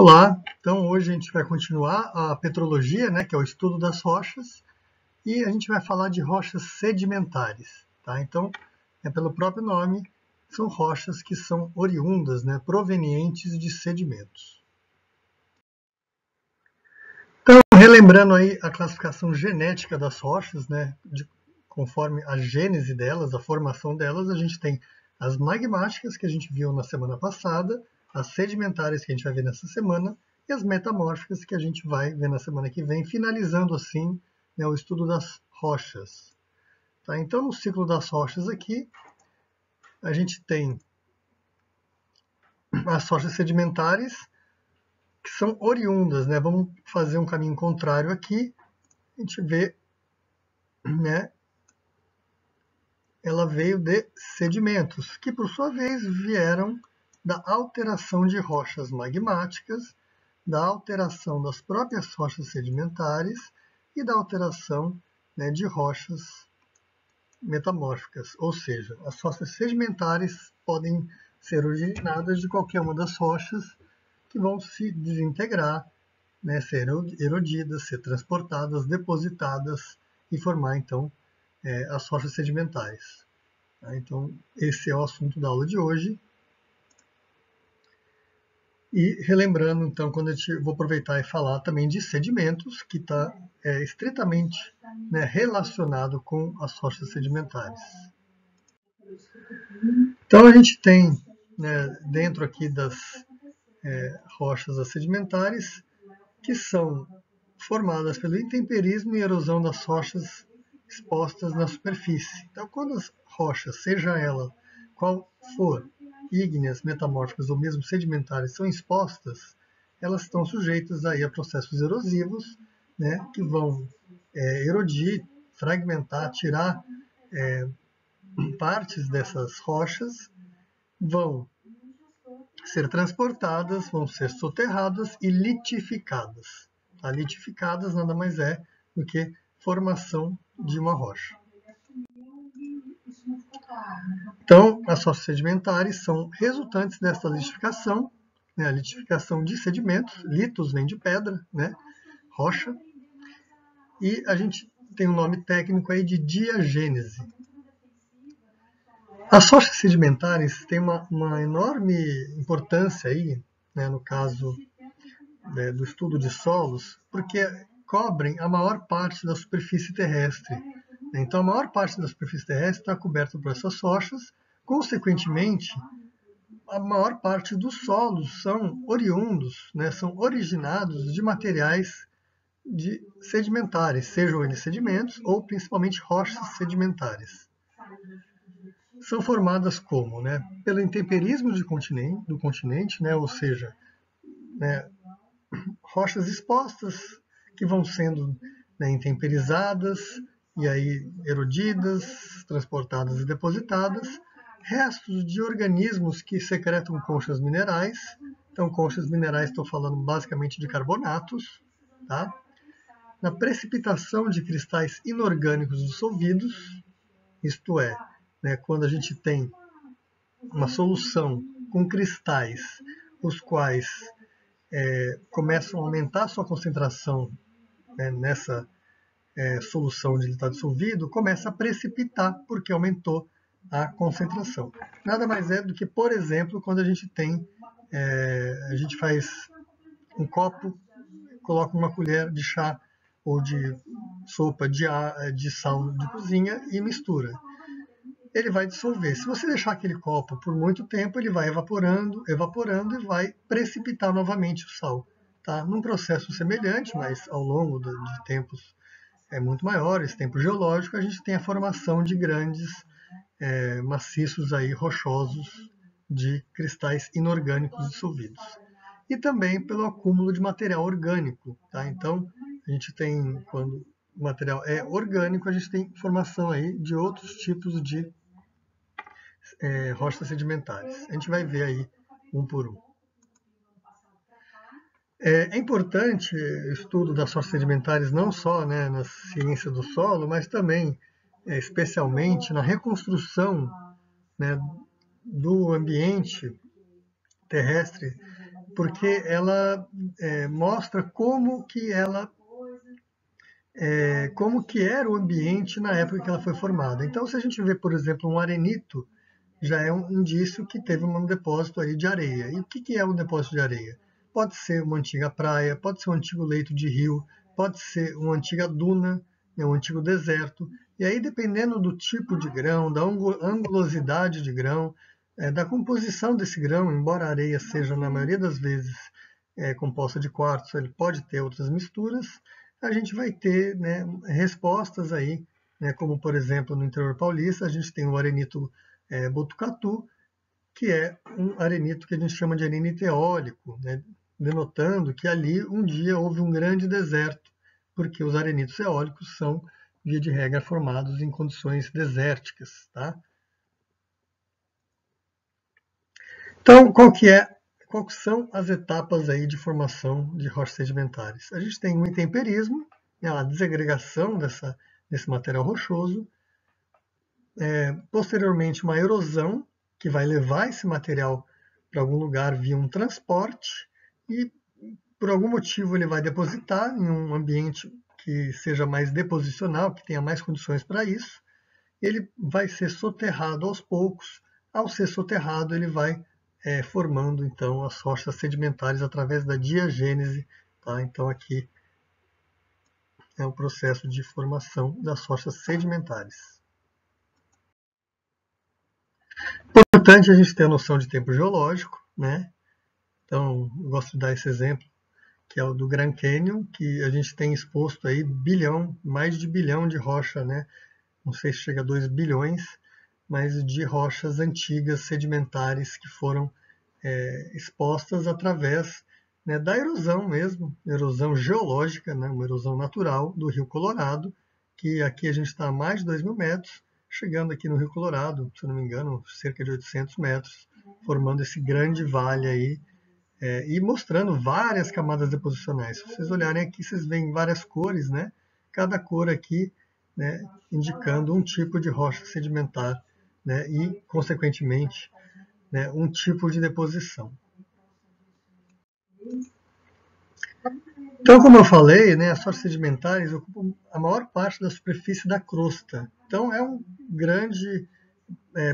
Olá, então hoje a gente vai continuar a petrologia, né, que é o estudo das rochas, e a gente vai falar de rochas sedimentares, tá? Então, pelo próprio nome, são rochas que são oriundas, né, provenientes de sedimentos. Então, relembrando aí a classificação genética das rochas, né, conforme a gênese delas, a formação delas, a gente tem as magmáticas, que a gente viu na semana passada, as sedimentares, que a gente vai ver nessa semana, e as metamórficas, que a gente vai ver na semana que vem, finalizando assim, né, o estudo das rochas. Tá? Então, no ciclo das rochas aqui, a gente tem as rochas sedimentares, que são oriundas, né? Vamos fazer um caminho contrário aqui, a gente vê, né, ela veio de sedimentos, que por sua vez vieram da alteração de rochas magmáticas, da alteração das próprias rochas sedimentares e da alteração, né, de rochas metamórficas. Ou seja, as rochas sedimentares podem ser originadas de qualquer uma das rochas que vão se desintegrar, né, ser erodidas, ser transportadas, depositadas e formar então as rochas sedimentares. Então, esse é o assunto da aula de hoje. E relembrando, então, quando eu vou aproveitar e falar também de sedimentos, que está estritamente, né, relacionado com as rochas sedimentares. Então, a gente tem, né, dentro aqui das rochas sedimentares, que são formadas pelo intemperismo e erosão das rochas expostas na superfície. Então, quando as rochas, seja ela qual for, ígneas, metamórficas ou mesmo sedimentares, são expostas, elas estão sujeitas aí a processos erosivos, né, que vão erodir, fragmentar, tirar partes dessas rochas, vão ser transportadas, vão ser soterradas e litificadas. Tá? Litificadas nada mais é do que formação de uma rocha. Então, as rochas sedimentares são resultantes dessa litificação, né, a litificação de sedimentos, litos vem de pedra, né, rocha, e a gente tem um nome técnico aí de diagênese. As rochas sedimentares têm uma enorme importância aí, né, no caso do estudo de solos, porque cobrem a maior parte da superfície terrestre. Então, a maior parte da superfície terrestre está coberta por essas rochas. Consequentemente, a maior parte dos solos são oriundos, né, são originados de materiais sedimentares, sejam eles sedimentos ou principalmente rochas sedimentares. São formadas como? Né, pelo intemperismo do continente, né, ou seja, né, rochas expostas que vão sendo, né, intemperizadas e aí erodidas, transportadas e depositadas, restos de organismos que secretam conchas minerais. Então, conchas minerais, estou falando basicamente de carbonatos, tá? Na precipitação de cristais inorgânicos dissolvidos, isto é, né, quando a gente tem uma solução com cristais, os quais começam a aumentar sua concentração, né, nessa solução onde ele está dissolvido, começa a precipitar, porque aumentou a concentração. Nada mais é do que, por exemplo, quando a gente faz um copo, coloca uma colher de chá ou de sopa de sal de cozinha e mistura. Ele vai dissolver. Se você deixar aquele copo por muito tempo, ele vai evaporando, evaporando e vai precipitar novamente o sal. Tá? Num processo semelhante, mas ao longo de tempos muito maiores, tempo geológico, a gente tem a formação de grandes maciços aí, rochosos de cristais inorgânicos dissolvidos. E também pelo acúmulo de material orgânico. Tá? Então, a gente tem, quando o material é orgânico, a gente tem formação aí de outros tipos de rochas sedimentares. A gente vai ver aí um por um. É importante o estudo das rochas sedimentares não só, né, na ciência do solo, mas também, especialmente, na reconstrução, né, do ambiente terrestre, porque ela mostra como que era o ambiente na época que ela foi formada. Então, se a gente vê, por exemplo, um arenito, já é um indício que teve um depósito aí de areia. E o que é um depósito de areia? Pode ser uma antiga praia, pode ser um antigo leito de rio, pode ser uma antiga duna, um antigo deserto. E aí, dependendo do tipo de grão, da angulosidade de grão, da composição desse grão, embora a areia seja, na maioria das vezes, composta de quartzo, ele pode ter outras misturas, a gente vai ter, né, respostas aí, né, como, por exemplo, no interior paulista, a gente tem o arenito Botucatu, que é um arenito que a gente chama de arenito eólico, né, denotando que ali um dia houve um grande deserto, porque os arenitos eólicos são, via de regra, formados em condições desérticas. Tá? Então, quais são as etapas aí de formação de rochas sedimentares? A gente tem o intemperismo, né, a desagregação desse material rochoso, posteriormente uma erosão, que vai levar esse material para algum lugar via um transporte, e por algum motivo ele vai depositar em um ambiente que seja mais deposicional, que tenha mais condições para isso. Ele vai ser soterrado aos poucos. Ao ser soterrado, ele vai formando então as rochas sedimentares através da diagênese. Tá? Então aqui é o processo de formação das rochas sedimentares. Importante a gente ter a noção de tempo geológico, né? Então, eu gosto de dar esse exemplo, que é o do Grand Canyon, que a gente tem exposto aí mais de bilhão de rocha, né? Não sei se chega a 2 bilhões, mas de rochas antigas sedimentares que foram expostas através, né, da erosão mesmo, erosão geológica, né, uma erosão natural do Rio Colorado, que aqui a gente está a mais de 2.000 metros, chegando aqui no Rio Colorado, se eu não me engano, cerca de 800 metros, formando esse grande vale aí, e mostrando várias camadas deposicionais. Se vocês olharem aqui, vocês veem várias cores, né? Cada cor aqui, né, indicando um tipo de rocha sedimentar, né, e, consequentemente, né, um tipo de deposição. Então, como eu falei, né, as rochas sedimentares ocupam a maior parte da superfície da crosta. Então,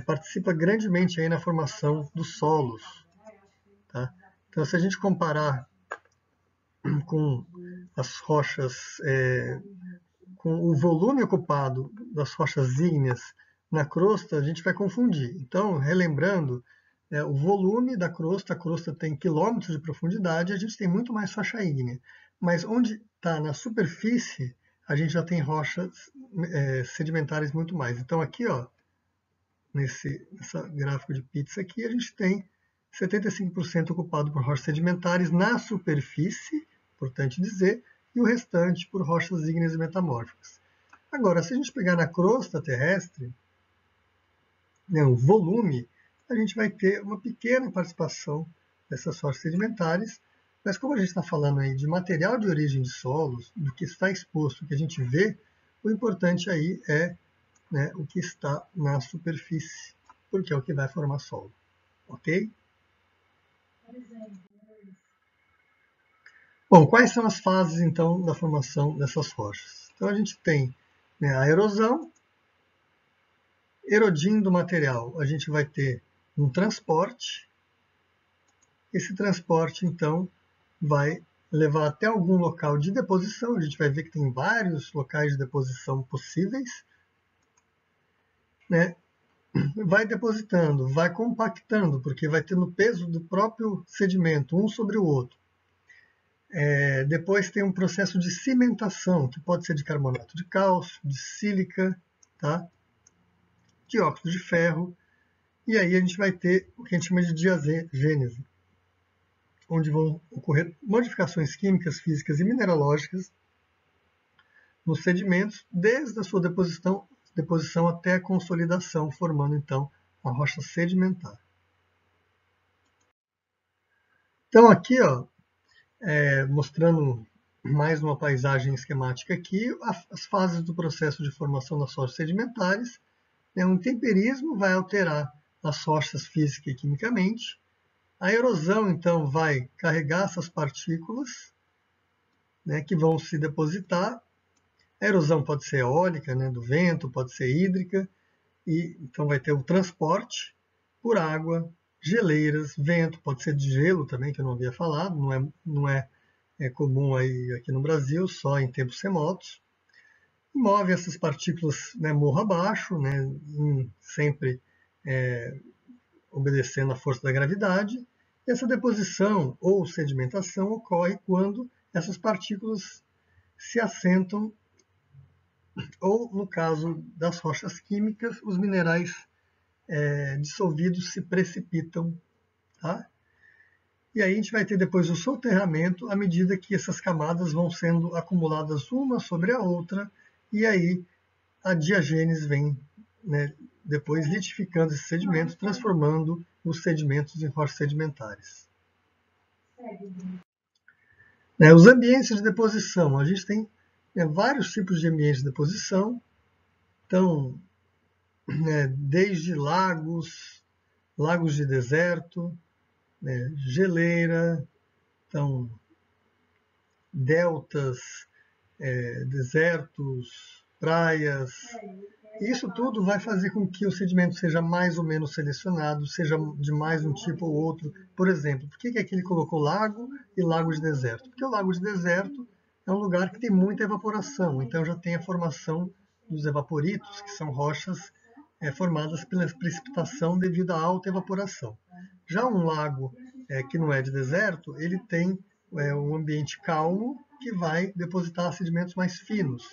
participa grandemente aí na formação dos solos. Tá? Então, se a gente comparar com as rochas, com o volume ocupado das rochas ígneas na crosta, a gente vai confundir. Então, relembrando, o volume da crosta, a crosta tem quilômetros de profundidade, a gente tem muito mais rocha ígnea. Mas onde está na superfície, a gente já tem rochas sedimentares muito mais. Então, aqui, ó, nesse gráfico de pizza aqui, a gente tem 75% ocupado por rochas sedimentares na superfície, importante dizer, e o restante por rochas ígneas e metamórficas. Agora, se a gente pegar na crosta terrestre, né, o volume, a gente vai ter uma pequena participação dessas rochas sedimentares, mas como a gente está falando aí de material de origem de solos, do que está exposto, o que a gente vê, o importante aí é, né, o que está na superfície, porque é o que vai formar solo. Ok? Bom, quais são as fases, então, da formação dessas rochas? Então, a gente tem, né, a erosão. Erodindo o material, a gente vai ter um transporte. Esse transporte, então, vai levar até algum local de deposição. A gente vai ver que tem vários locais de deposição possíveis. Né? Vai depositando, vai compactando, porque vai tendo peso do próprio sedimento, um sobre o outro. Depois tem um processo de cimentação, que pode ser de carbonato de cálcio, de sílica, tá? De óxido de ferro. E aí a gente vai ter o que a gente chama de diagênese, onde vão ocorrer modificações químicas, físicas e mineralógicas nos sedimentos, desde a sua deposição até a consolidação, formando então a rocha sedimentar. Então aqui, ó, mostrando mais uma paisagem esquemática aqui, as fases do processo de formação das rochas sedimentares. O intemperismo vai alterar as rochas física e quimicamente. A erosão, então, vai carregar essas partículas, né, que vão se depositar. A erosão pode ser eólica, né, do vento, pode ser hídrica, e então vai ter o transporte por água, geleiras, vento, pode ser de gelo também, que eu não havia falado, não é comum aí aqui no Brasil, só em tempos remotos. Move essas partículas, né, morro abaixo, né, sempre obedecendo à força da gravidade. E essa deposição ou sedimentação ocorre quando essas partículas se assentam, ou no caso das rochas químicas, os minerais dissolvidos se precipitam. Tá? E aí a gente vai ter depois o soterramento à medida que essas camadas vão sendo acumuladas uma sobre a outra, e aí a diagênese vem, né, depois litificando esses sedimentos, transformando os sedimentos em rochas sedimentares. Os ambientes de deposição. A gente tem vários tipos de ambientes de deposição. Então, desde lagos de deserto, geleira, então, deltas, desertos, praias. Isso tudo vai fazer com que o sedimento seja mais ou menos selecionado, seja de mais um tipo ou outro. Por exemplo, por que aqui ele colocou lago e lago de deserto? Porque o lago de deserto é um lugar que tem muita evaporação, então já tem a formação dos evaporitos, que são rochas formadas pela precipitação devido à alta evaporação. Já um lago que não é de deserto, ele tem um ambiente calmo que vai depositar sedimentos mais finos.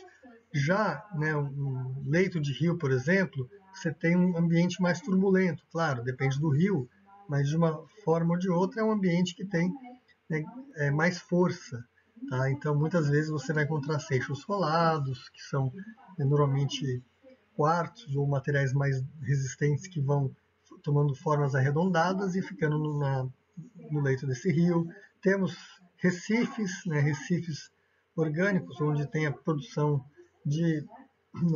Já um leito de rio, por exemplo, você tem um ambiente mais turbulento. Claro, depende do rio, mas de uma forma ou de outra é um ambiente que tem mais força. Tá? Então, muitas vezes você vai encontrar seixos rolados, que são normalmente quartos ou materiais mais resistentes que vão tomando formas arredondadas e ficando no leito desse rio. Temos recifes, recifes orgânicos, onde tem a produção de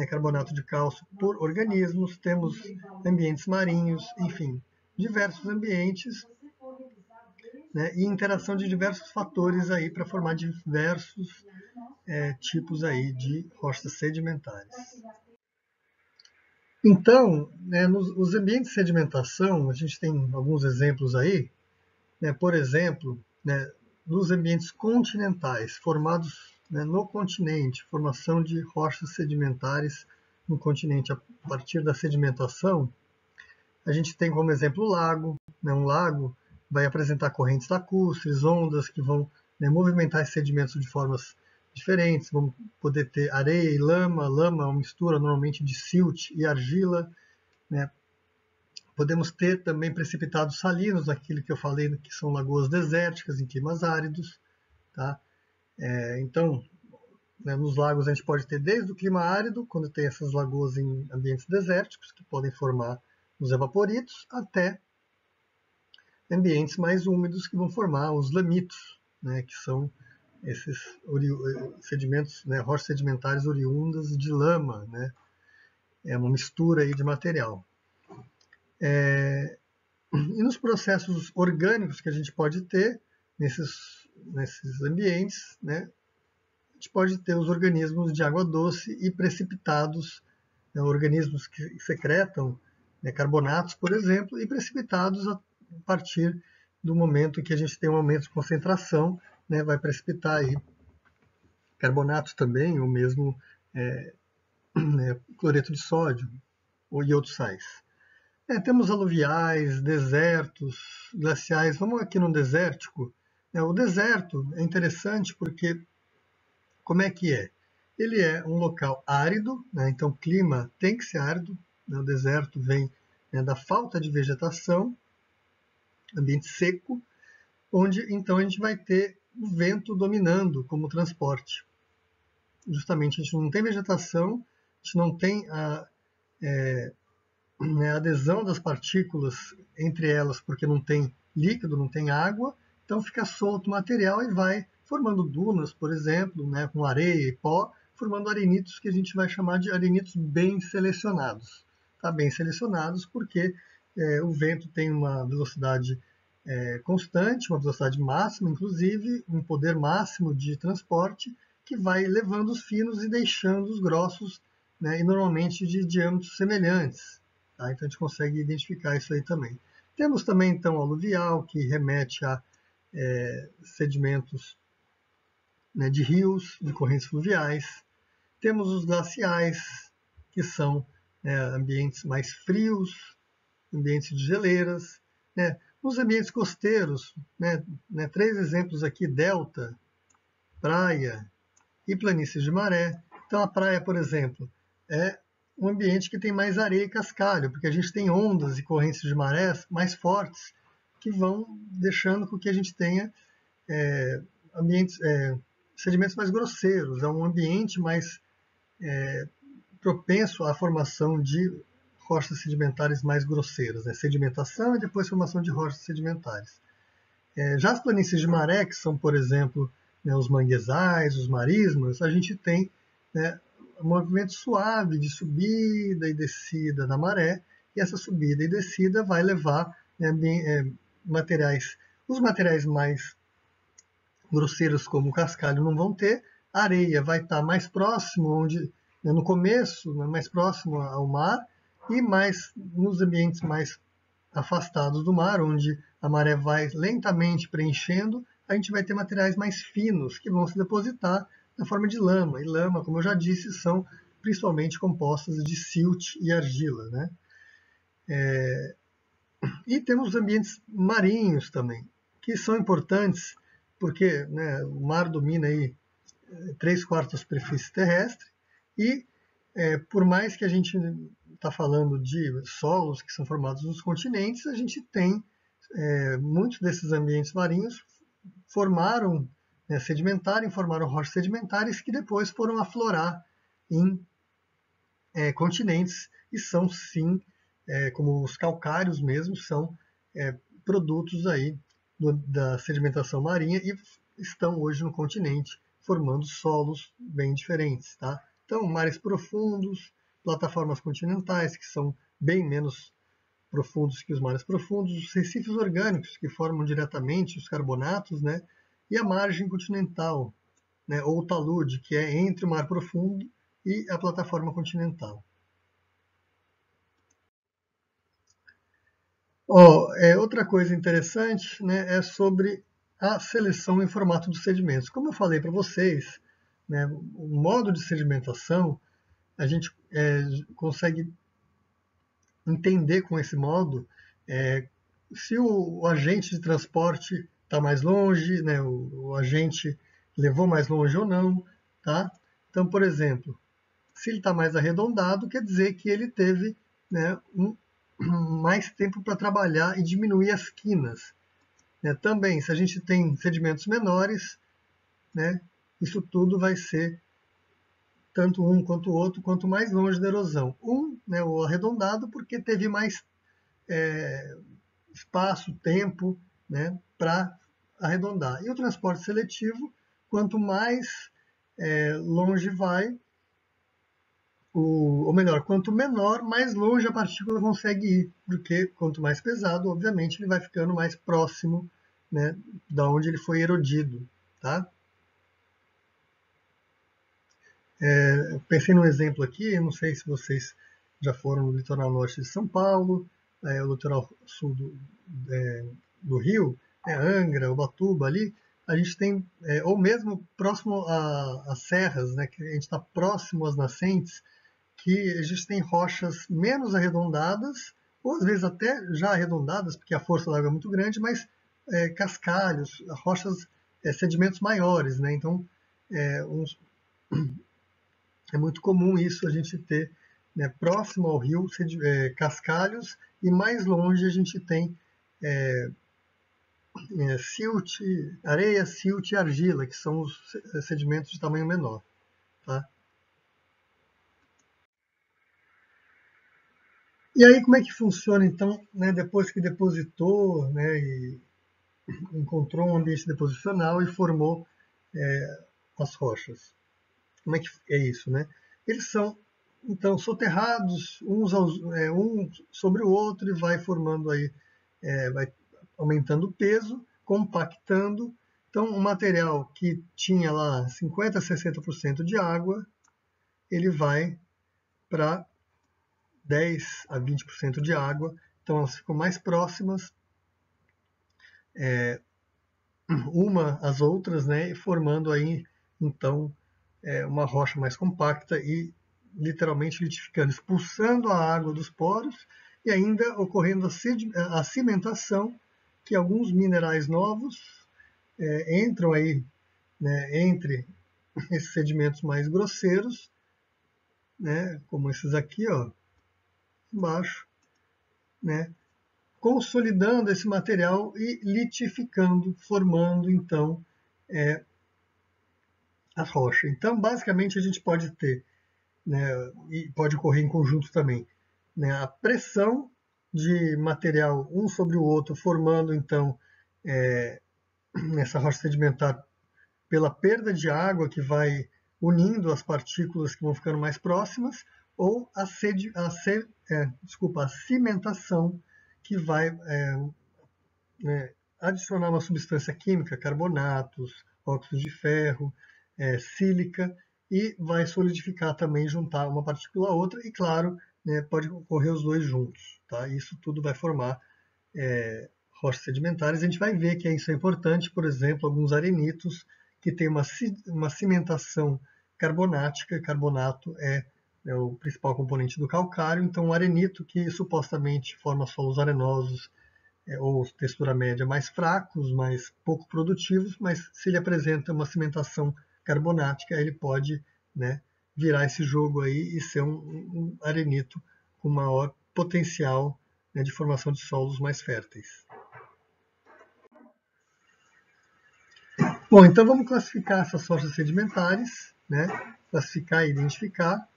carbonato de cálcio por organismos, temos ambientes marinhos, enfim, diversos ambientes, e interação de diversos fatores aí para formar diversos tipos aí de rochas sedimentares. Então, nos ambientes de sedimentação, a gente tem alguns exemplos aí, por exemplo, nos ambientes continentais, formados no continente, formação de rochas sedimentares no continente a partir da sedimentação, a gente tem como exemplo o lago. Um lago vai apresentar correntes lacustres, ondas que vão movimentar esses sedimentos de formas diferentes. Vamos poder ter areia e lama. Lama é uma mistura normalmente de silt e argila. Podemos ter também precipitados salinos, aquilo que eu falei, que são lagoas desérticas em climas áridos. Tá? Então, nos lagos a gente pode ter desde o clima árido, quando tem essas lagoas em ambientes desérticos, que podem formar os evaporitos, até ambientes mais úmidos, que vão formar os lamitos, que são esses sedimentos, rochas sedimentares oriundas de lama. É uma mistura aí de material. E nos processos orgânicos que a gente pode ter nesses ambientes, a gente pode ter os organismos de água doce e precipitados, organismos que secretam carbonatos, por exemplo, e precipitados a partir do momento que a gente tem um aumento de concentração, vai precipitar aí carbonatos também, ou mesmo cloreto de sódio e outros sais. Temos aluviais, desertos, glaciais. Vamos aqui no desértico. O deserto é interessante porque, como é que é? Ele é um local árido, então o clima tem que ser árido. O deserto vem da falta de vegetação, ambiente seco, onde então a gente vai ter o vento dominando como transporte. Justamente a gente não tem vegetação, a gente não tem a adesão das partículas entre elas, porque não tem líquido, não tem água, então fica solto o material e vai formando dunas, por exemplo, com areia e pó, formando arenitos que a gente vai chamar de arenitos bem selecionados. Tá? Bem selecionados porque o vento tem uma velocidade constante, uma velocidade máxima, inclusive, um poder máximo de transporte, que vai levando os finos e deixando os grossos, né, e normalmente de diâmetros semelhantes. Tá? Então a gente consegue identificar isso aí também. Temos também, então, aluvial, que remete a sedimentos, né, de rios, de correntes fluviais. Temos os glaciais, que são, né, ambientes mais frios, ambientes de geleiras. Né? Nos ambientes costeiros, né, 3 exemplos aqui: delta, praia e planícies de maré. Então a praia, por exemplo, é um ambiente que tem mais areia e cascalho, porque a gente tem ondas e correntes de marés mais fortes que vão deixando com que a gente tenha ambientes, sedimentos mais grosseiros. É um ambiente mais propenso à formação de rochas sedimentares mais grosseiras, né? Sedimentação e depois formação de rochas sedimentares. Já as planícies de maré, que são, por exemplo, né, os manguezais, os marismas, a gente tem, né, um movimento suave de subida e descida da maré, e essa subida e descida vai levar, né, materiais. Os materiais mais grosseiros, como o cascalho, não vão ter. A areia vai estar mais próximo, onde, né, no começo, né, mais próximo ao mar, e mais nos ambientes mais afastados do mar, onde a maré vai lentamente preenchendo, a gente vai ter materiais mais finos que vão se depositar na forma de lama. E lama, como eu já disse, são principalmente compostas de silt e argila. Né? E temos os ambientes marinhos também, que são importantes porque, né, o mar domina aí 3/4 da superfície terrestre e, por mais que a gente está falando de solos que são formados nos continentes, a gente tem muitos desses ambientes marinhos formaram, né, sedimentaram, formaram rochas sedimentares que depois foram aflorar em continentes e são, sim, como os calcários mesmo, são produtos aí da sedimentação marinha e estão hoje no continente, formando solos bem diferentes. Tá? Então, mares profundos, plataformas continentais, que são bem menos profundos que os mares profundos, os recifes orgânicos, que formam diretamente os carbonatos, né? E a margem continental, né? Ou o talude, que é entre o mar profundo e a plataforma continental. Outra coisa interessante, né, é sobre a seleção em formato de sedimentos. Como eu falei para vocês, né, o modo de sedimentação, a gente consegue entender com esse modo se o agente de transporte está mais longe, né, o agente levou mais longe ou não. Tá? Então, por exemplo, se ele está mais arredondado, quer dizer que ele teve, né, mais tempo para trabalhar e diminuir as quinas. Né? Também, se a gente tem sedimentos menores, né, isso tudo vai ser tanto um quanto o outro, quanto mais longe da erosão. Né, o arredondado, porque teve mais espaço, tempo, né, para arredondar. E o transporte seletivo, quanto mais longe vai, ou melhor, quanto menor, mais longe a partícula consegue ir, porque quanto mais pesado, obviamente, ele vai ficando mais próximo, né, da onde ele foi erodido. Tá? Pensei num exemplo aqui, não sei se vocês já foram no litoral norte de São Paulo, o litoral sul do Rio, Angra, Ubatuba ali, a gente tem, ou mesmo próximo às serras, né, que a gente está próximo às nascentes, que a gente tem rochas menos arredondadas, ou às vezes até já arredondadas, porque a força da água é muito grande, mas cascalhos, rochas, sedimentos maiores. Né? Então, é muito comum isso, a gente ter, né, próximo ao rio cascalhos, e mais longe a gente tem silt, areia, silt e argila, que são os sedimentos de tamanho menor. Tá? E aí como é que funciona então, né, depois que depositou, né, e encontrou um ambiente deposicional e formou as rochas? Como é que é isso? Né? Eles são então soterrados um sobre o outro e vai formando aí, vai aumentando o peso, compactando. Então, um material que tinha lá 50% a 60% de água, ele vai para 10% a 20% de água. Então, elas ficam mais próximas uma às outras, né, formando aí, então, uma rocha mais compacta e literalmente litificando, expulsando a água dos poros e ainda ocorrendo a cimentação, que alguns minerais novos entram aí, né, entre esses sedimentos mais grosseiros, né, como esses aqui, ó, embaixo, né, consolidando esse material e litificando, formando então a rocha. Então, basicamente, a gente pode ter, né, e pode ocorrer em conjunto também, né, a pressão de material um sobre o outro, formando então essa rocha sedimentar pela perda de água que vai unindo as partículas que vão ficando mais próximas, ou a cimentação que vai adicionar uma substância química, carbonatos, óxidos de ferro, sílica, e vai solidificar também, juntar uma partícula a outra, e claro, né, pode ocorrer os dois juntos. Tá? Isso tudo vai formar rochas sedimentares. A gente vai ver que isso é importante, por exemplo, alguns arenitos que têm uma cimentação carbonática. Carbonato é o principal componente do calcário, então o arenito, que supostamente forma solos arenosos ou textura média mais fracos, mais pouco produtivos, mas se ele apresenta uma cimentação carbonática, ele pode, né, virar esse jogo aí e ser um arenito com maior potencial, né, de formação de solos mais férteis. Bom, então vamos classificar essas rochas sedimentares, né? Classificar e identificar.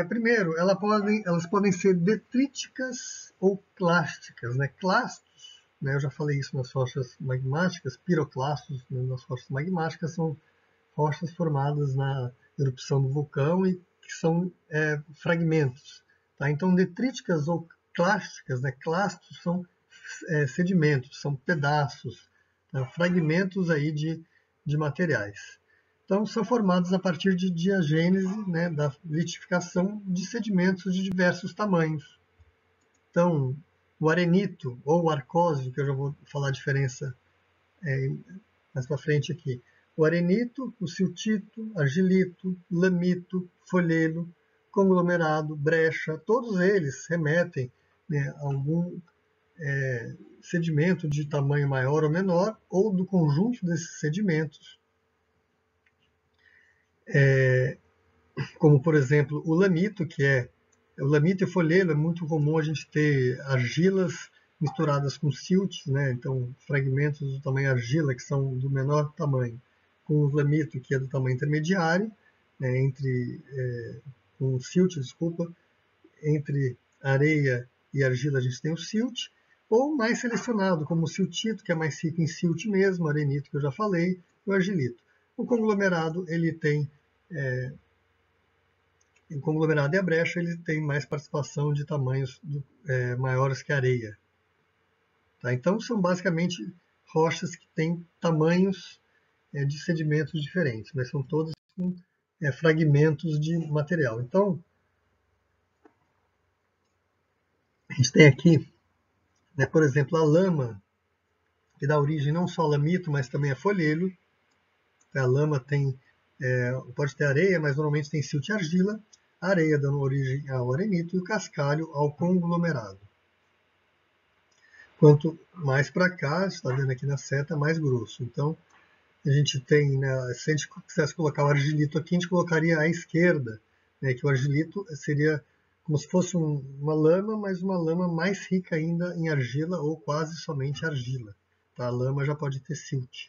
Primeiro, elas podem ser detríticas ou clásticas, né? Clastos, né? Eu já falei isso nas rochas magmáticas, piroclastos, né? Nas rochas magmáticas são rochas formadas na erupção do vulcão e que são fragmentos. Tá? Então, detríticas ou clásticas, né? Clastos são sedimentos, são pedaços, né? Fragmentos aí de materiais. Então, são formados a partir de diagênese, né, da litificação de sedimentos de diversos tamanhos. Então, o arenito ou o arcósio, que eu já vou falar a diferença mais para frente aqui. O arenito, o siltito, argilito, lamito, folhelo, conglomerado, brecha, todos eles remetem, né, a algum sedimento de tamanho maior ou menor, ou do conjunto desses sedimentos, como por exemplo o lamito, o lamito e folhelo. É muito comum a gente ter argilas misturadas com siltes, né? Então fragmentos do tamanho argila que são do menor tamanho, com o lamito que é do tamanho intermediário, né? Com o silt, desculpa, entre areia e argila a gente tem o silt, ou mais selecionado, como o siltito, que é mais rico em silt mesmo, arenito, que eu já falei, e o argilito. O conglomerado, ele tem o conglomerado e a brecha, ele tem mais participação de tamanhos maiores que a areia. Tá? Então, são basicamente rochas que têm tamanhos de sedimentos diferentes, mas são todas com fragmentos de material. Então, a gente tem aqui, né, por exemplo, a lama, que dá origem não só a lamito, mas também a folhelo. A lama pode ter areia, mas normalmente tem silt e argila. A areia dando origem ao arenito e o cascalho ao conglomerado. Quanto mais para cá, você está vendo aqui na seta, mais grosso. Então, a gente tem, né, se a gente quisesse colocar o argilito aqui, a gente colocaria à esquerda, né, que o argilito seria como se fosse uma lama, mas uma lama mais rica ainda em argila ou quase somente argila. Tá? A lama já pode ter silt.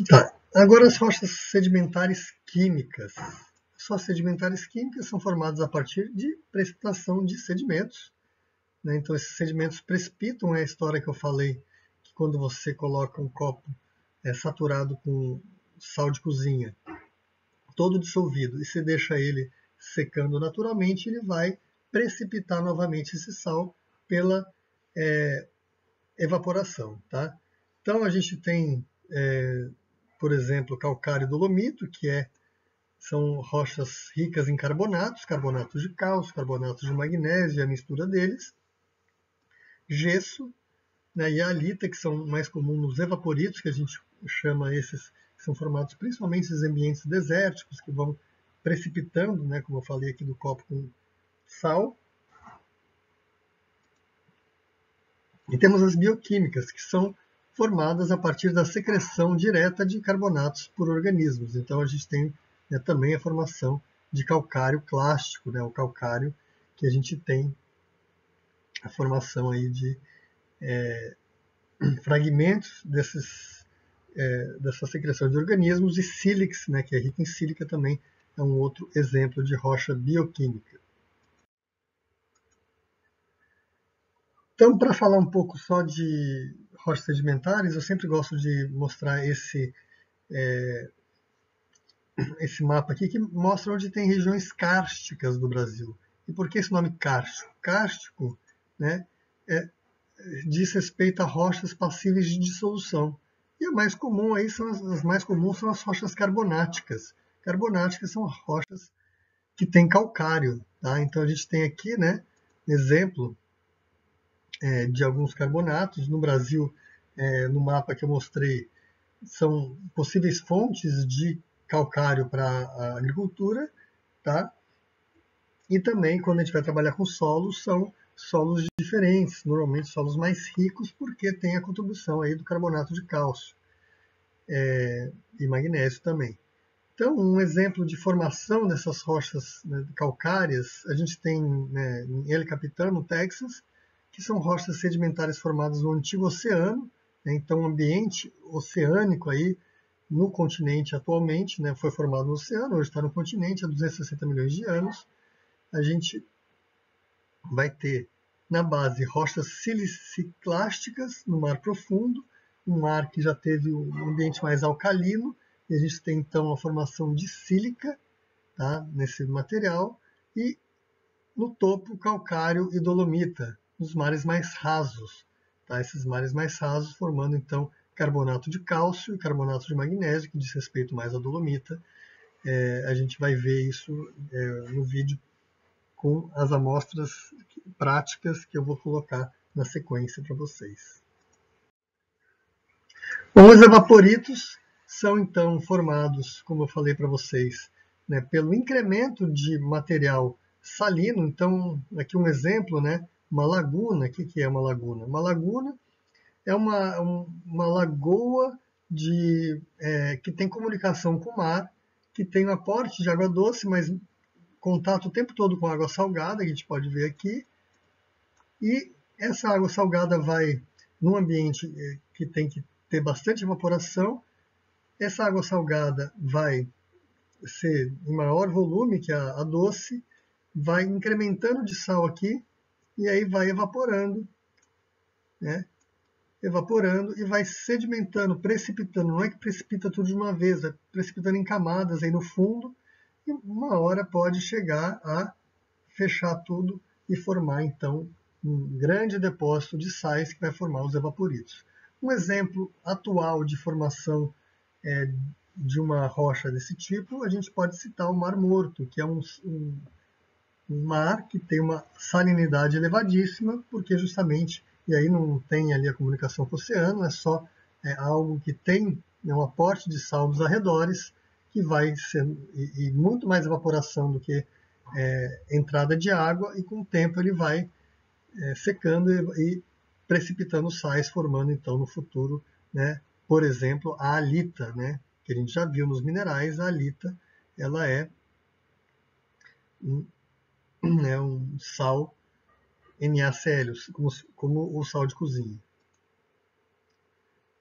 Tá. Agora as rochas sedimentares químicas. As rochas sedimentares químicas são formadas a partir de precipitação de sedimentos. Né? Então esses sedimentos precipitam, é a história que eu falei, que quando você coloca um copo saturado com sal de cozinha, todo dissolvido, e você deixa ele secando naturalmente, ele vai precipitar novamente esse sal pela evaporação. Tá? Então a gente tem, por exemplo, calcário dolomito, que são rochas ricas em carbonatos, carbonatos de cálcio, carbonatos de magnésio e a mistura deles, gesso, né, e a halita, que são mais comuns nos evaporitos, que a gente chama esses, que são formados principalmente nos ambientes desérticos, que vão precipitando, né, como eu falei aqui do copo com sal. E temos as bioquímicas, que são formadas a partir da secreção direta de carbonatos por organismos. Então a gente tem, né, também a formação de calcário clástico, né, o calcário que a gente tem a formação aí de fragmentos dessa secreção de organismos, e sílex, né, que é rico em sílica, também é um outro exemplo de rocha bioquímica. Então, para falar um pouco só de rochas sedimentares, eu sempre gosto de mostrar esse mapa aqui, que mostra onde tem regiões kársticas do Brasil. E por que esse nome kárstico? Kárstico, né, diz respeito a rochas passíveis de dissolução. E a mais comum aí as mais comuns são as rochas carbonáticas. Carbonáticas são rochas que têm calcário. Tá? Então a gente tem aqui, né, exemplo de alguns carbonatos. No Brasil, no mapa que eu mostrei, são possíveis fontes de calcário para a agricultura, tá? E também, quando a gente vai trabalhar com solos, são solos diferentes, normalmente solos mais ricos, porque tem a contribuição aí do carbonato de cálcio e magnésio também. Então, um exemplo de formação dessas rochas, né, calcárias, a gente tem, né, em El Capitan, no Texas, que são rochas sedimentares formadas no antigo oceano, né, então o ambiente oceânico aí no continente atualmente, né, foi formado no oceano, hoje está no continente há 260 milhões de anos. A gente vai ter na base rochas siliciclásticas no mar profundo, um mar que já teve um ambiente mais alcalino, e a gente tem então a formação de sílica, tá, nesse material, e no topo calcário e dolomita, nos mares mais rasos. Tá? Esses mares mais rasos formando então carbonato de cálcio e carbonato de magnésio, que diz respeito mais à dolomita. A gente vai ver isso no vídeo com as amostras práticas que eu vou colocar na sequência para vocês. Bom, os evaporitos são então formados, como eu falei para vocês, né, pelo incremento de material salino. Então, aqui um exemplo, né, uma laguna. O que é uma laguna? Uma laguna é uma lagoa que tem comunicação com o mar, que tem um aporte de água doce, mas contato o tempo todo com água salgada, que a gente pode ver aqui. E essa água salgada vai num ambiente que tem que ter bastante evaporação. Essa água salgada vai ser em maior volume que a doce, vai incrementando de sal aqui, e aí vai evaporando, né? Evaporando e vai sedimentando, precipitando. Não é que precipita tudo de uma vez, é precipitando em camadas aí no fundo, e uma hora pode chegar a fechar tudo e formar então um grande depósito de sais que vai formar os evaporitos. Um exemplo atual de formação de uma rocha desse tipo, a gente pode citar o Mar Morto, que é um mar que tem uma salinidade elevadíssima, porque justamente, e aí não tem ali a comunicação com o oceano, é só algo que tem um aporte de sal nos arredores, que vai ser e muito mais evaporação do que entrada de água, e com o tempo ele vai secando e precipitando sais, formando então no futuro, né, por exemplo, a halita, né, que a gente já viu nos minerais. A halita, ela é um sal NaCl, como o sal de cozinha.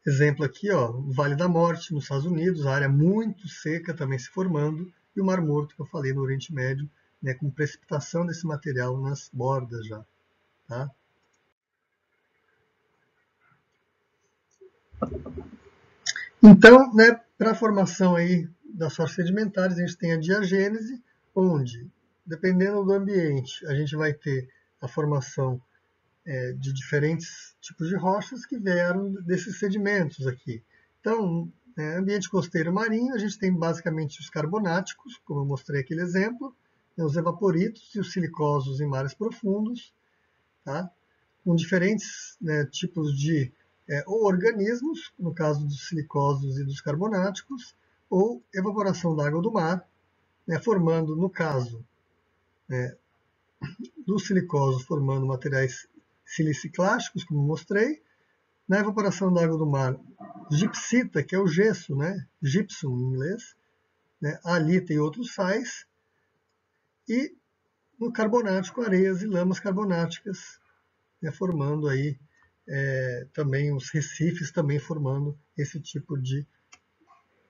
Exemplo aqui, ó, Vale da Morte, nos Estados Unidos, a área muito seca também se formando, e o Mar Morto, que eu falei, no Oriente Médio, né, com precipitação desse material nas bordas já. Tá? Então, né, para a formação aí das rochas sedimentares, a gente tem a diagênese, onde dependendo do ambiente, a gente vai ter a formação de diferentes tipos de rochas que vieram desses sedimentos aqui. Então, ambiente costeiro marinho, a gente tem basicamente os carbonáticos, como eu mostrei aquele exemplo, os evaporitos e os silicosos em mares profundos, tá? Com diferentes tipos de ou organismos, no caso dos silicosos e dos carbonáticos, ou evaporação da água do mar, formando, no caso dos silicosos, formando materiais siliciclásticos, como mostrei. Na evaporação da água do mar, gipsita, que é o gesso, gypsum em inglês, halita e outros sais, e no carbonático, areias e lamas carbonáticas, formando aí também os recifes, também formando esse tipo de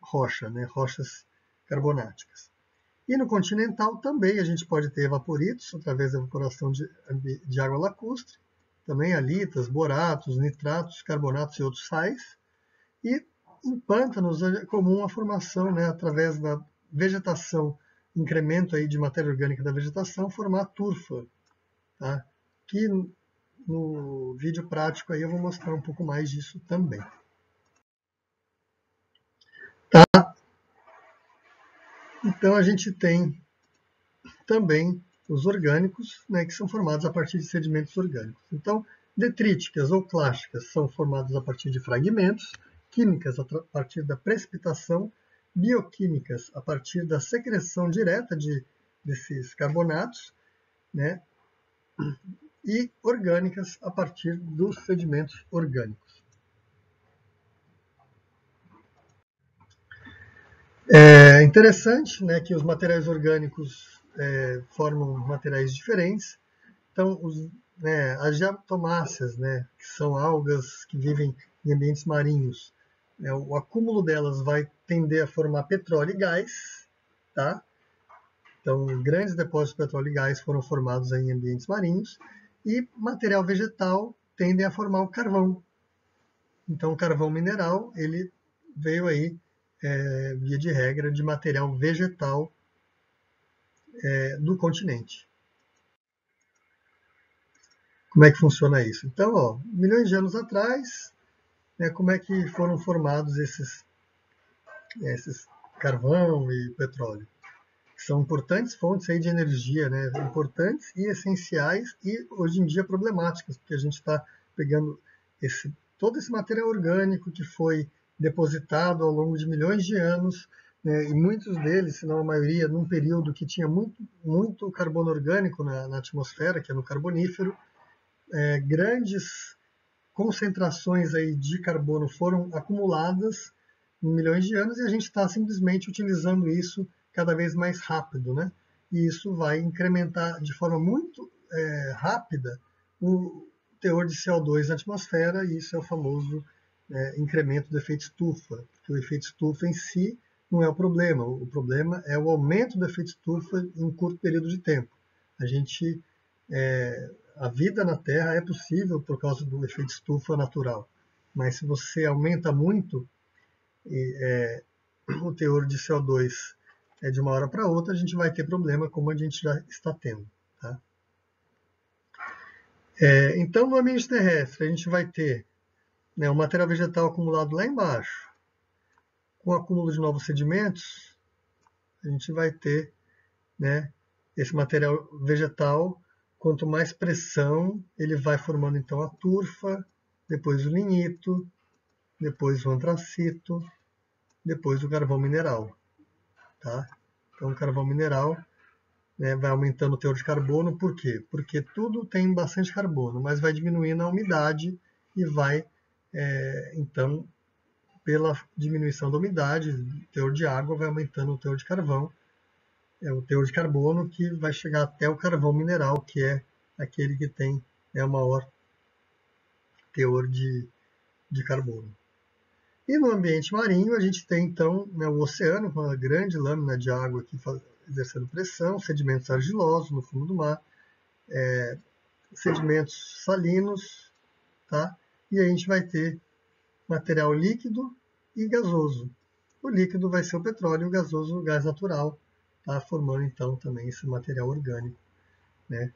rocha, rochas carbonáticas. E no continental também a gente pode ter evaporitos, através da evaporação de água lacustre, também halitas, boratos, nitratos, carbonatos e outros sais. E em pântanos é comum a formação, através da vegetação, incremento aí de matéria orgânica da vegetação, formar turfa. Tá? Que no vídeo prático aí eu vou mostrar um pouco mais disso também. Tá? Então a gente tem também os orgânicos, que são formados a partir de sedimentos orgânicos. Então, detríticas ou clásticas são formadas a partir de fragmentos, químicas a partir da precipitação, bioquímicas a partir da secreção direta desses carbonatos, e orgânicas a partir dos sedimentos orgânicos. É interessante que os materiais orgânicos formam materiais diferentes. Então, as diatomáceas, que são algas que vivem em ambientes marinhos, o acúmulo delas vai tender a formar petróleo e gás. Tá? Então, grandes depósitos de petróleo e gás foram formados em ambientes marinhos. E material vegetal tendem a formar o carvão. Então, o carvão mineral ele veio aí, via de regra, de material vegetal do continente. Como é que funciona isso? Então, milhões de anos atrás, como é que foram formados esses carvão e petróleo? São importantes fontes aí de energia, importantes e essenciais e hoje em dia problemáticas, porque a gente está pegando todo esse material orgânico que foi depositado ao longo de milhões de anos, e muitos deles, se não a maioria, num período que tinha muito carbono orgânico na atmosfera, que é no Carbonífero. Grandes concentrações aí de carbono foram acumuladas em milhões de anos e a gente está simplesmente utilizando isso cada vez mais rápido, E isso vai incrementar de forma muito rápida o teor de CO2 na atmosfera, e isso é o famoso incremento do efeito estufa, porque o efeito estufa em si não é o problema é o aumento do efeito estufa em um curto período de tempo. A vida na Terra é possível por causa do efeito estufa natural, mas se você aumenta muito o teor de CO2 de uma hora para outra, a gente vai ter problema como a gente já está tendo. Tá? Então, no ambiente terrestre, a gente vai ter o material vegetal acumulado lá embaixo. Com o acúmulo de novos sedimentos, a gente vai ter esse material vegetal. Quanto mais pressão, ele vai formando então a turfa, depois o lignito, depois o antracito, depois o carvão mineral. Tá? Então, o carvão mineral vai aumentando o teor de carbono. Por quê? Porque tudo tem bastante carbono, mas vai diminuindo a umidade e vai, então, pela diminuição da umidade, o teor de água vai aumentando o teor de carvão, o teor de carbono, que vai chegar até o carvão mineral, que é aquele que tem o maior teor de carbono. E no ambiente marinho, a gente tem, então, o oceano, com uma grande lâmina de água aqui exercendo pressão, sedimentos argilosos no fundo do mar, sedimentos salinos, tá? E a gente vai ter material líquido e gasoso. O líquido vai ser o petróleo, o gasoso o gás natural, tá formando então também esse material orgânico, né?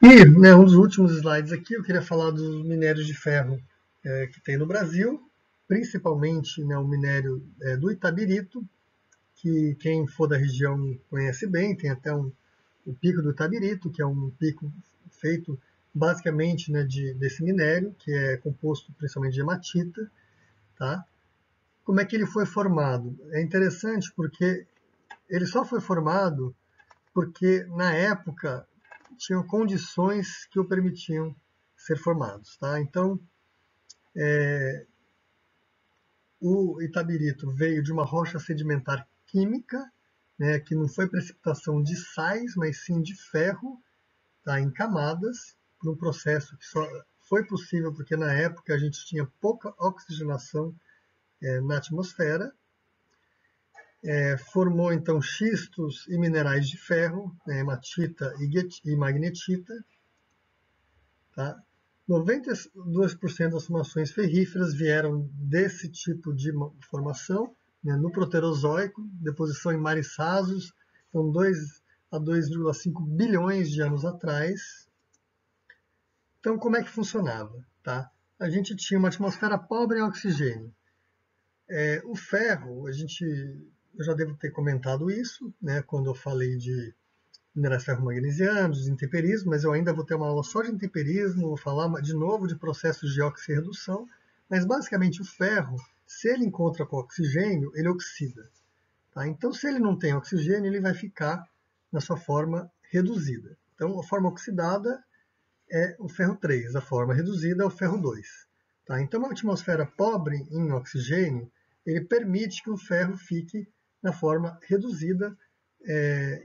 E, né, um dos últimos slides aqui, eu queria falar dos minérios de ferro que tem no Brasil, principalmente, né, o minério do Itabirito, que quem for da região conhece bem, tem até o pico do Itabirito, que é um pico feito basicamente, né, desse minério, que é composto principalmente de hematita. Tá? Como é que ele foi formado? É interessante porque ele só foi formado porque, na época, tinham condições que o permitiam ser formados. Tá? Então, o Itabirito veio de uma rocha sedimentar química, né, que não foi precipitação de sais, mas sim de ferro, tá, em camadas, por um processo que só foi possível porque na época a gente tinha pouca oxigenação na atmosfera. Formou então xistos e minerais de ferro, né, hematita e magnetita. Tá? 92% das formações ferríferas vieram desse tipo de formação, né, no Proterozoico, deposição em mares rasos, então 2 a 2,5 bilhões de anos atrás. Então, como é que funcionava? Tá? A gente tinha uma atmosfera pobre em oxigênio. O ferro, eu já devo ter comentado isso, né, quando eu falei de minerais ferro-magnesianos, intemperismo, mas eu ainda vou ter uma aula só de intemperismo, vou falar de novo de processos de oxirredução, mas basicamente o ferro, se ele encontra com oxigênio, ele oxida. Tá? Então, se ele não tem oxigênio, ele vai ficar na sua forma reduzida. Então, a forma oxidada é o ferro 3, a forma reduzida é o ferro 2. Tá? Então, uma atmosfera pobre em oxigênio, ele permite que o ferro fique na forma reduzida.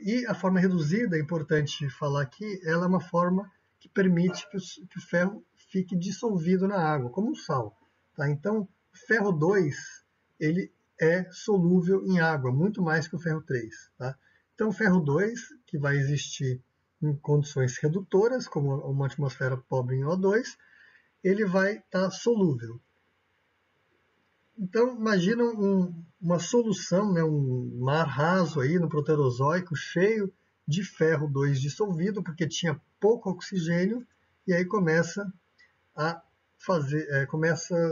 E a forma reduzida, é importante falar aqui, ela é uma forma que permite que o ferro fique dissolvido na água, como um sal. Tá? Então, o ferro 2 ele é solúvel em água, muito mais que o ferro 3. Tá? Então, o ferro 2, que vai existir em condições redutoras, como uma atmosfera pobre em O2, ele vai estar solúvel. Então, imagina uma solução, né, um mar raso aí no Proterozoico, cheio de ferro 2 dissolvido, porque tinha pouco oxigênio, e aí começa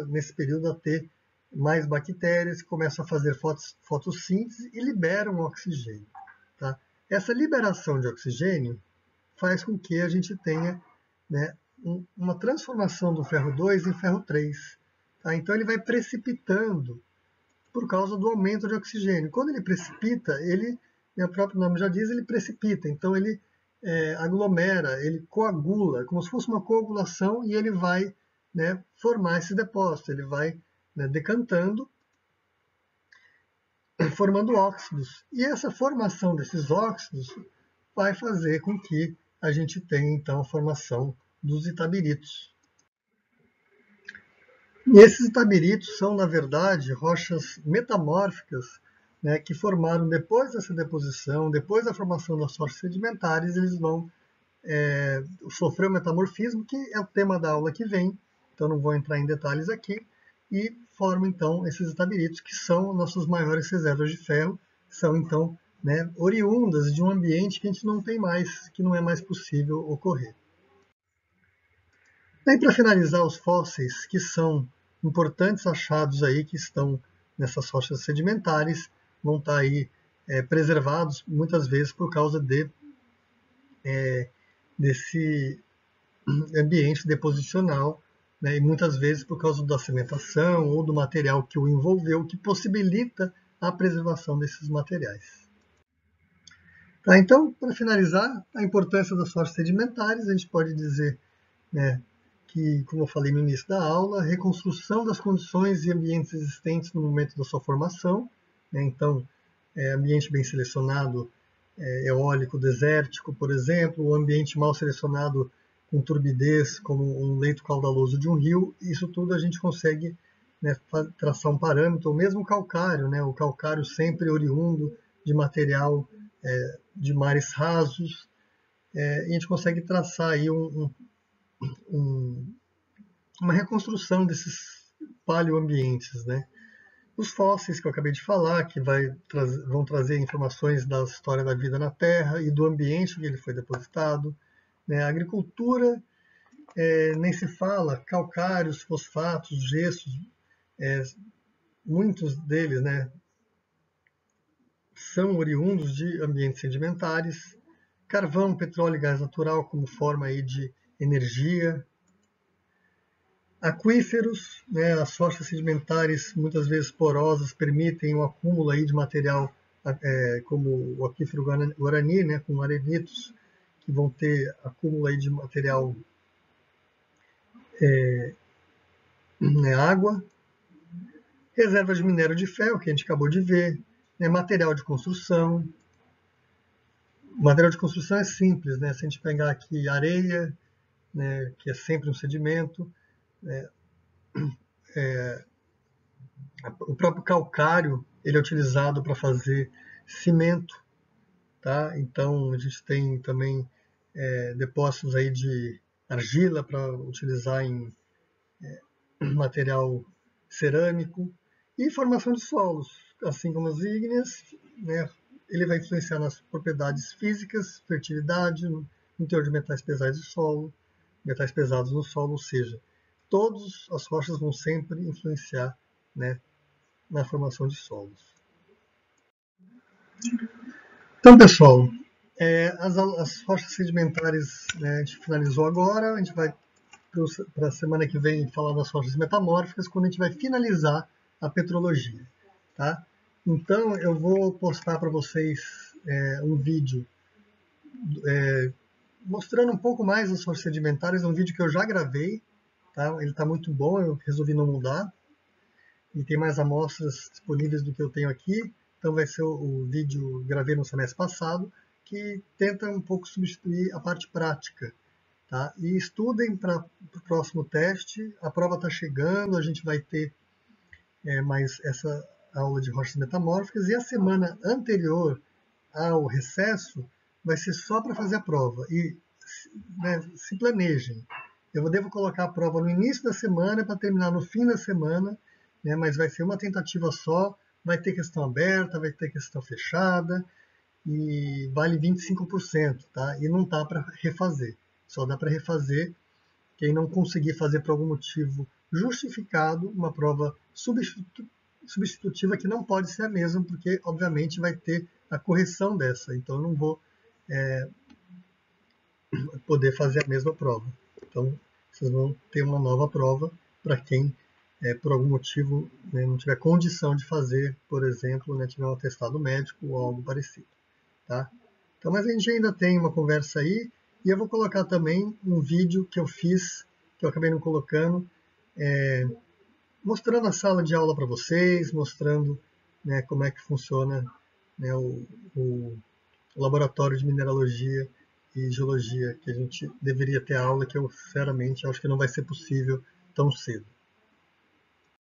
nesse período a ter mais bactérias, começam a fazer fotossíntese e liberam oxigênio. Tá? Essa liberação de oxigênio faz com que a gente tenha, né, uma transformação do ferro 2 em ferro 3. Tá? Então ele vai precipitando por causa do aumento de oxigênio. Quando ele precipita, o próprio nome já diz, ele precipita. Então ele aglomera, ele coagula, como se fosse uma coagulação, e ele vai, né, formar esse depósito. Ele vai, né, decantando, formando óxidos. E essa formação desses óxidos vai fazer com que a gente tenha, então, a formação dos itabiritos. E esses itabiritos são, na verdade, rochas metamórficas, né, que formaram depois dessa deposição, depois da formação das rochas sedimentares, eles vão sofrer o metamorfismo, que é o tema da aula que vem, então não vou entrar em detalhes aqui, e formam, então, esses itabiritos, que são nossas maiores reservas de ferro, são, então, né, oriundas de um ambiente que a gente não tem mais, que não é mais possível ocorrer. E para finalizar, os fósseis, que são importantes achados aí, que estão nessas rochas sedimentares, vão estar aí preservados muitas vezes por causa desse ambiente deposicional, né, e muitas vezes por causa da cimentação ou do material que o envolveu, que possibilita a preservação desses materiais. Tá, então, para finalizar, a importância das rochas sedimentares, a gente pode dizer, né, que, como eu falei no início da aula, a reconstrução das condições e ambientes existentes no momento da sua formação, né, então, ambiente bem selecionado, eólico, desértico, por exemplo, o ambiente mal selecionado com turbidez, como um leito caudaloso de um rio, isso tudo a gente consegue, né, traçar um parâmetro, ou mesmo o calcário, né, o calcário sempre oriundo de material de mares rasos, e a gente consegue traçar aí uma reconstrução desses paleoambientes, né? Os fósseis que eu acabei de falar, que vão trazer informações da história da vida na Terra e do ambiente que ele foi depositado, né? A agricultura, nem se fala, calcários, fosfatos, gessos, muitos deles, né, são oriundos de ambientes sedimentares, carvão, petróleo e gás natural como forma aí de energia, aquíferos, né, as rochas sedimentares muitas vezes porosas permitem o acúmulo aí de material como o aquífero Guarani, né, com arenitos que vão ter acúmulo aí de material água, reservas de minério de ferro que a gente acabou de ver, né, material de construção. O material de construção é simples, né? Se a gente pegar aqui areia, né, que é sempre um sedimento, o próprio calcário ele é utilizado para fazer cimento, tá? Então a gente tem também depósitos aí de argila para utilizar em material cerâmico e formação de solos, assim como as ígneas, né? Ele vai influenciar nas propriedades físicas, fertilidade, no teor de metais pesados do solo, metais pesados no solo, ou seja, todas as rochas vão sempre influenciar, né, na formação de solos. Então, pessoal, as rochas sedimentares, né, a gente finalizou agora, a gente vai para a semana que vem falar das rochas metamórficas, quando a gente vai finalizar a petrologia. Tá? Então, eu vou postar para vocês um vídeo mostrando um pouco mais das rochas sedimentares, um vídeo que eu já gravei, tá? Ele está muito bom, eu resolvi não mudar, e tem mais amostras disponíveis do que eu tenho aqui, então vai ser o vídeo que gravei no semestre passado, que tenta um pouco substituir a parte prática. Tá? E estudem para o próximo teste, a prova está chegando, a gente vai ter mais essa aula de rochas metamórficas, e a semana anterior ao recesso vai ser só para fazer a prova. E né, se planejem. Eu devo colocar a prova no início da semana para terminar no fim da semana, né, mas vai ser uma tentativa só, vai ter questão aberta, vai ter questão fechada, e vale 25%, tá? E não dá para refazer. Só dá para refazer quem não conseguir fazer por algum motivo justificado uma prova substitutiva que não pode ser a mesma, porque obviamente vai ter a correção dessa. Então eu não vou poder fazer a mesma prova. Então vocês vão ter uma nova prova para quem por algum motivo, né, não tiver condição de fazer, por exemplo, né, tiver um atestado médico ou algo parecido. Tá? Então, mas a gente ainda tem uma conversa aí, e eu vou colocar também um vídeo que eu fiz, que eu acabei não colocando, mostrando a sala de aula para vocês, mostrando, né, como é que funciona, né, o laboratório de mineralogia e geologia, que a gente deveria ter aula, que eu sinceramente acho que não vai ser possível tão cedo.